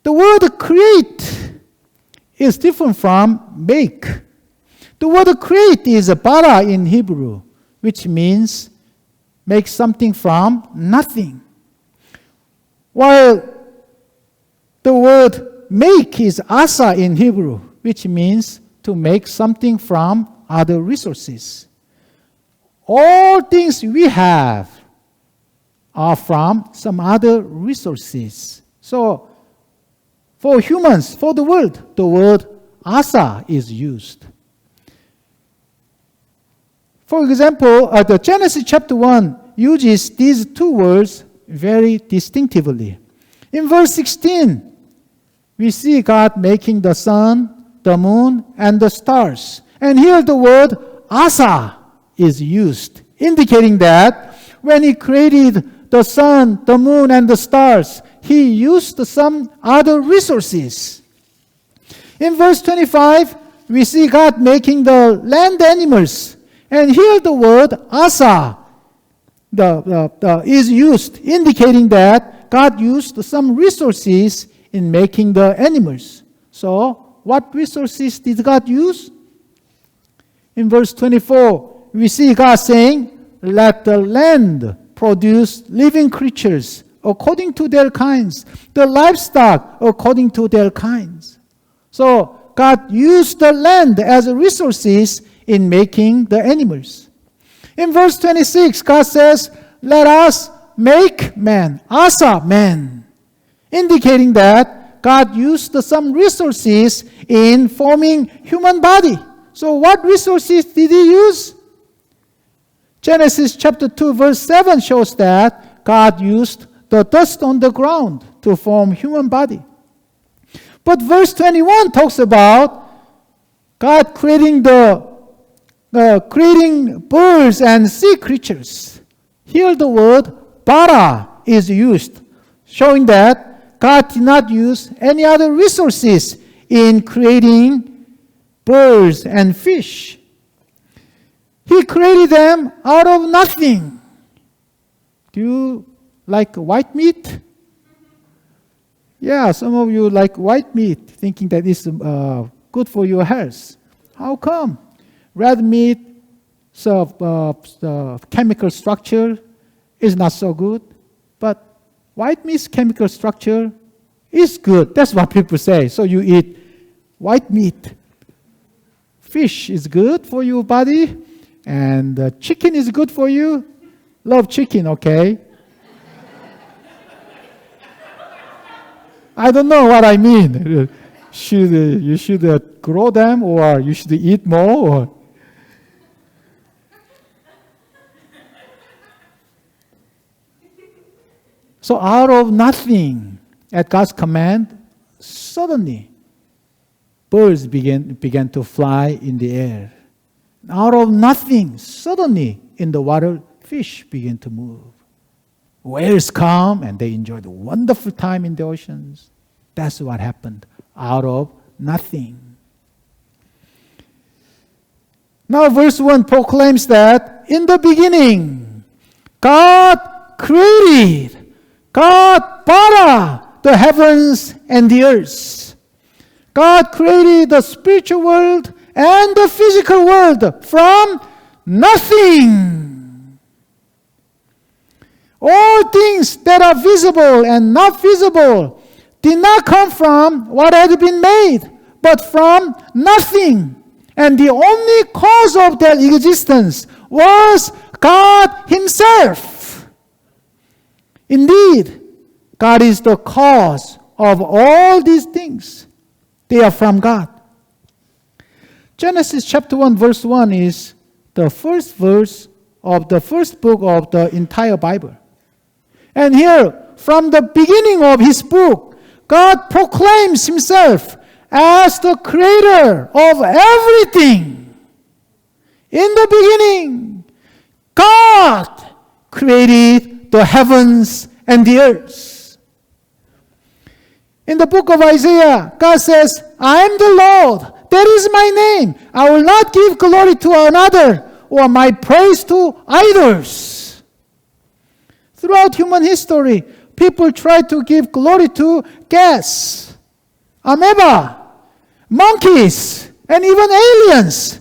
The word create is different from make. The word create is bara in Hebrew, which means make something from nothing. While the word make is asa in Hebrew, which means to make something from other resources. All things we have are from some other resources. So, for humans, for the word asa is used. For example, the Genesis chapter 1 uses these two words very distinctively. In verse 16, we see God making the sun, the moon, and the stars. And here the word asa is used, indicating that when He created the sun, the moon, and the stars, He used some other resources. In verse 25, we see God making the land animals. And here the word asa is used, indicating that God used some resources in making the animals. So, what resources did God use? In verse 24, we see God saying, "Let the land produce living creatures according to their kinds, the livestock according to their kinds." So, God used the land as resources in making the animals. In verse 26, God says, "Let us make man," asa, man, indicating that God used some resources in forming human body. So what resources did He use? Genesis chapter 2 verse 7 shows that God used the dust on the ground to form human body. But verse 21 talks about God creating creating birds and sea creatures. Here the word bara is used, showing that God did not use any other resources in creating birds and fish. He created them out of nothing. Do you like white meat? Yeah, some of you like white meat, thinking that it's good for your health. How come? Red meat, the chemical structure is not so good, but white meat's chemical structure is good. That's what people say. So you eat white meat. Fish is good for your body, and chicken is good for you. Love chicken, okay? I don't know what I mean. You should grow them, or you should eat more, or so out of nothing, at God's command, suddenly birds began to fly in the air. Out of nothing, suddenly in the water, fish began to move. Whales come and they enjoyed a wonderful time in the oceans. That's what happened out of nothing. Now verse 1 proclaims that in the beginning, God created, God bara the heavens and the earth. God created the spiritual world and the physical world from nothing. All things that are visible and not visible did not come from what had been made, but from nothing. And the only cause of their existence was God Himself. Indeed, God is the cause of all these things. They are from God. Genesis chapter 1 verse 1 is the first verse of the first book of the entire Bible. And here, from the beginning of His book, God proclaims Himself as the creator of everything. In the beginning, God created the heavens and the earth. In the book of Isaiah, God says, "I am the Lord, that is my name. I will not give glory to another or my praise to idols." Throughout human history, people try to give glory to gas, amoeba, monkeys, and even aliens.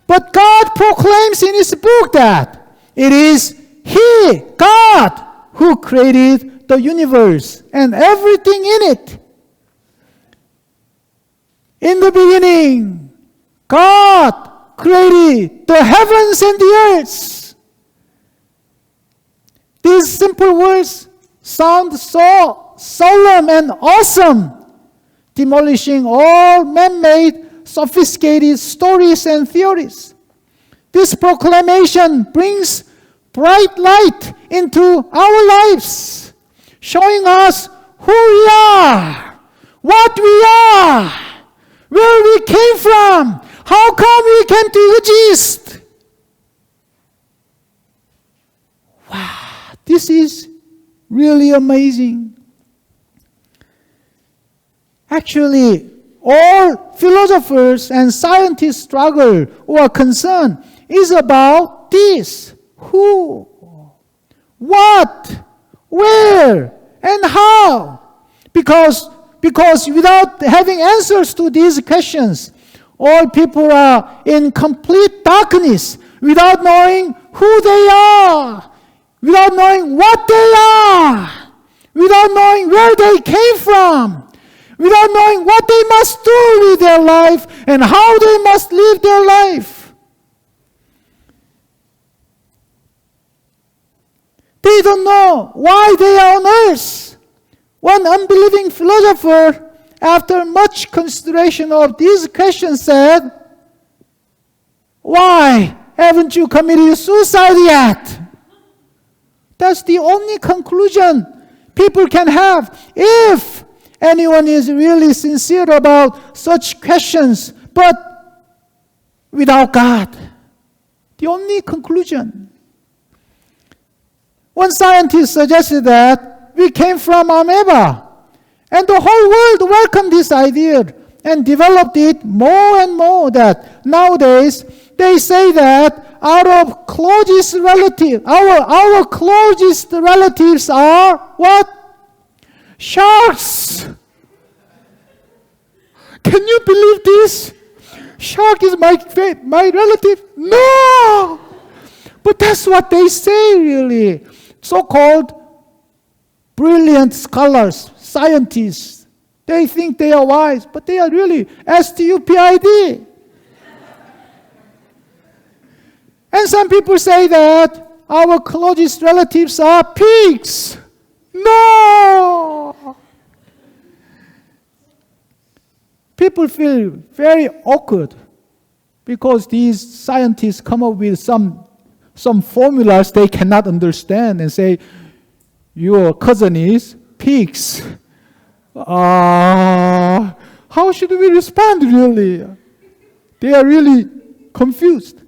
But God proclaims in His book that it is He, God, who created the universe and everything in it. In the beginning, God created the heavens and the earth. These simple words sound so solemn and awesome, demolishing all man-made, sophisticated stories and theories. This proclamation brings bright light into our lives, showing us who we are, what we are, where we came from, how come we came to exist. Wow, this is really amazing. Actually, all philosophers and scientists struggle or concern is about this. Who, what, where, and how. Because without having answers to these questions, all people are in complete darkness, without knowing who they are, without knowing what they are, without knowing where they came from, without knowing what they must do with their life and how they must live their life. They don't know why they are on earth. One unbelieving philosopher, after much consideration of these questions, said, "Why haven't you committed suicide yet?" That's the only conclusion people can have if anyone is really sincere about such questions, but without God. The only conclusion. One scientist suggested that we came from amoeba, and the whole world welcomed this idea and developed it more and more, that nowadays they say that our closest relatives are what? Sharks. Can you believe this? Shark is my relative? No! But that's what they say, really. So-called brilliant scholars, scientists, they think they are wise, but they are really stupid. And some people say that our closest relatives are pigs. No! People feel very awkward because these scientists come up with some formulas they cannot understand and say, your cousin is pigs. How should we respond, really? They are really confused.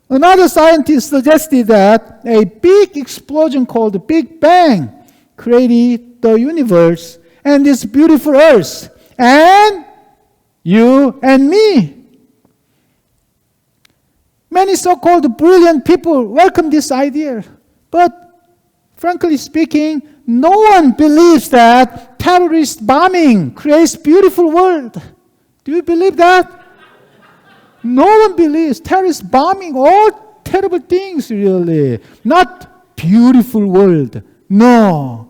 Another scientist suggested that a big explosion called the Big Bang created the universe and this beautiful earth, and you and me. Many so-called brilliant people welcome this idea, but frankly speaking, no one believes that terrorist bombing creates beautiful world. Do you believe that? No one believes terrorist bombing, all terrible things, really. Not beautiful world. No.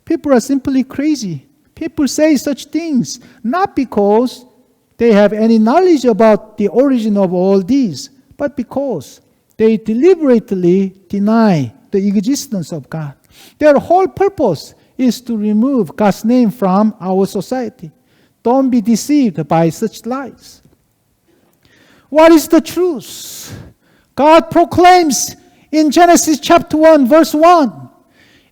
People are simply crazy. People say such things not because they have any knowledge about the origin of all these, but because they deliberately deny the existence of God. Their whole purpose is to remove God's name from our society. Don't be deceived by such lies. What is the truth? God proclaims in Genesis chapter 1, verse 1,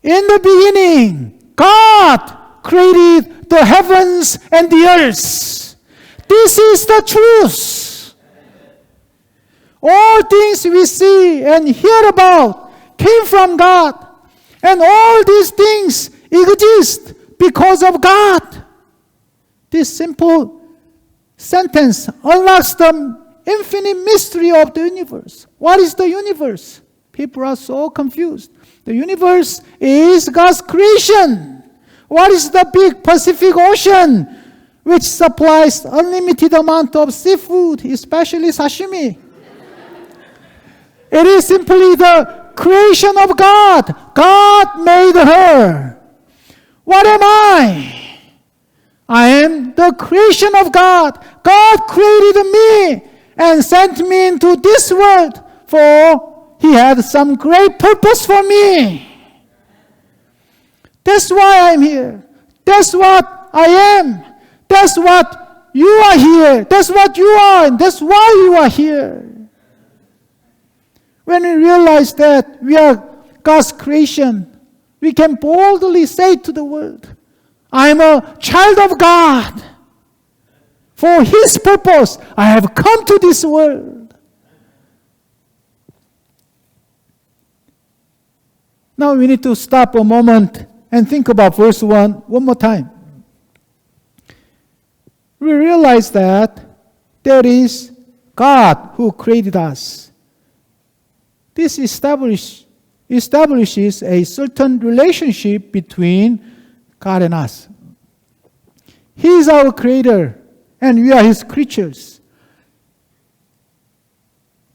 in the beginning, God created the heavens and the earth. This is the truth. All things we see and hear about came from God. And all these things exist because of God. This simple sentence unlocks the infinite mystery of the universe. What is the universe? People are so confused. The universe is God's creation. What is the big Pacific Ocean, which supplies unlimited amount of seafood, especially sashimi? It is simply the creation of God. God made her. What am I? I am the creation of God. God created me and sent me into this world, for He had some great purpose for me. That's why I'm here. That's what I am. That's what you are here. That's what you are, and that's why you are here. When we realize that we are God's creation, we can boldly say to the world, I am a child of God. For His purpose, I have come to this world. Now we need to stop a moment and think about verse 1 one more time. We realize that there is God who created us. This establishes a certain relationship between God and us. He is our creator, and we are His creatures.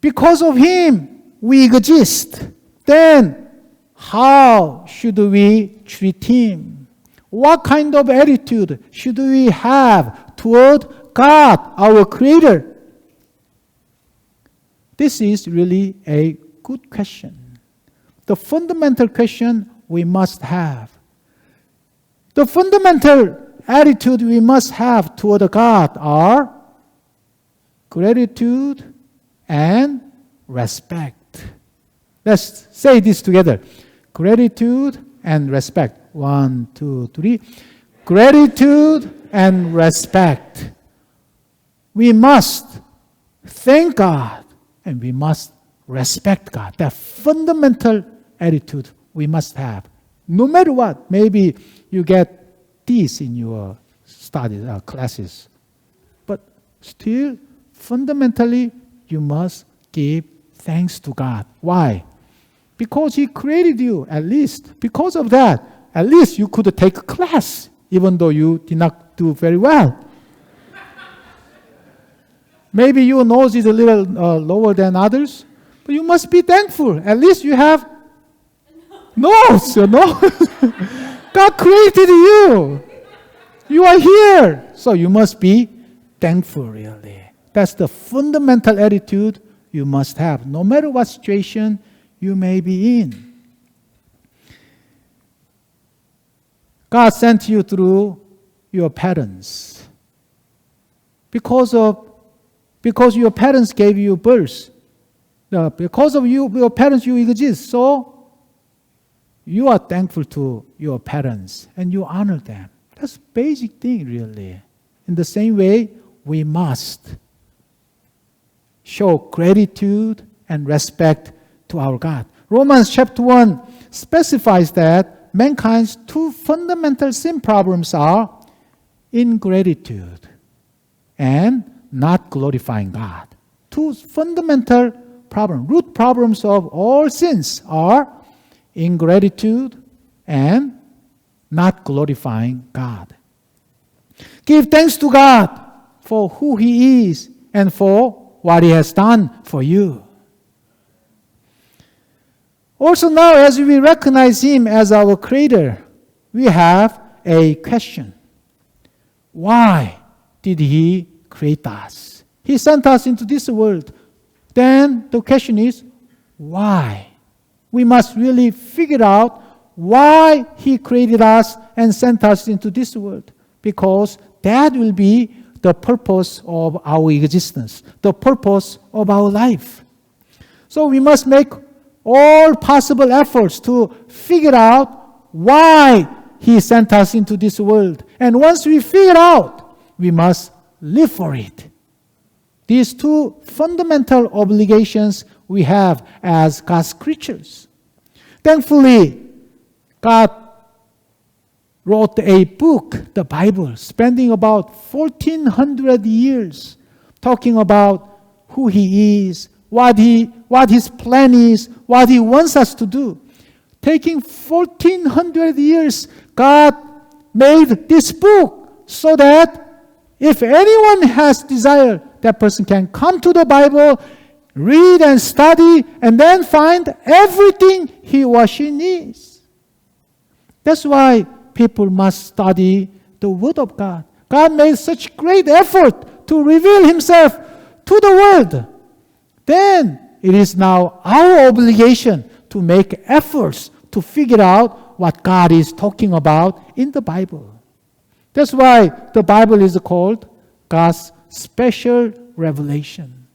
Because of Him, we exist. Then, how should we treat Him? What kind of attitude should we have toward God, our creator? This is really a good question. The fundamental question we must have. The fundamental attitude we must have toward God are gratitude and respect. Let's say this together. Gratitude and respect. 1, 2, 3. Gratitude and respect. We must thank God and we must respect God. That fundamental attitude we must have. No matter what, maybe you get D's in your studies, classes. But still, fundamentally, you must give thanks to God. Why? Because He created you, at least. Because of that, at least you could take a class, even though you did not do very well. Maybe your nose is a little lower than others, but you must be thankful. At least you have nose, God created you. You are here. So you must be thankful, really. That's the fundamental attitude you must have, no matter what situation you may be in. God sent you through your parents. Because your parents gave you birth. Because of your parents, you exist. So you are thankful to your parents and you honor them. That's a basic thing, really. In the same way, we must show gratitude and respect to our God. Romans chapter 1 specifies that mankind's two fundamental sin problems are ingratitude and not glorifying God. Two fundamental problems, root problems of all sins are ingratitude and not glorifying God. Give thanks to God for who He is and for what He has done for you. Also now, as we recognize Him as our Creator, we have a question. Why did He create us? He sent us into this world. Then the question is, why? We must really figure out why He created us and sent us into this world. Because that will be the purpose of our existence, the purpose of our life. So we must make all possible efforts to figure out why He sent us into this world. And once we figure out, we must live for it. These two fundamental obligations we have as God's creatures. Thankfully, God wrote a book, the Bible, spending about 1,400 years talking about who He is, what His plan is, what He wants us to do. taking 1400 years, God made this book so that if anyone has desire, that person can come to the Bible, read and study, and then find everything he or she needs. That's why people must study the Word of God. God made such great effort to reveal Himself to the world. Then it is now our obligation to make efforts to figure out what God is talking about in the Bible. That's why the Bible is called God's special revelation.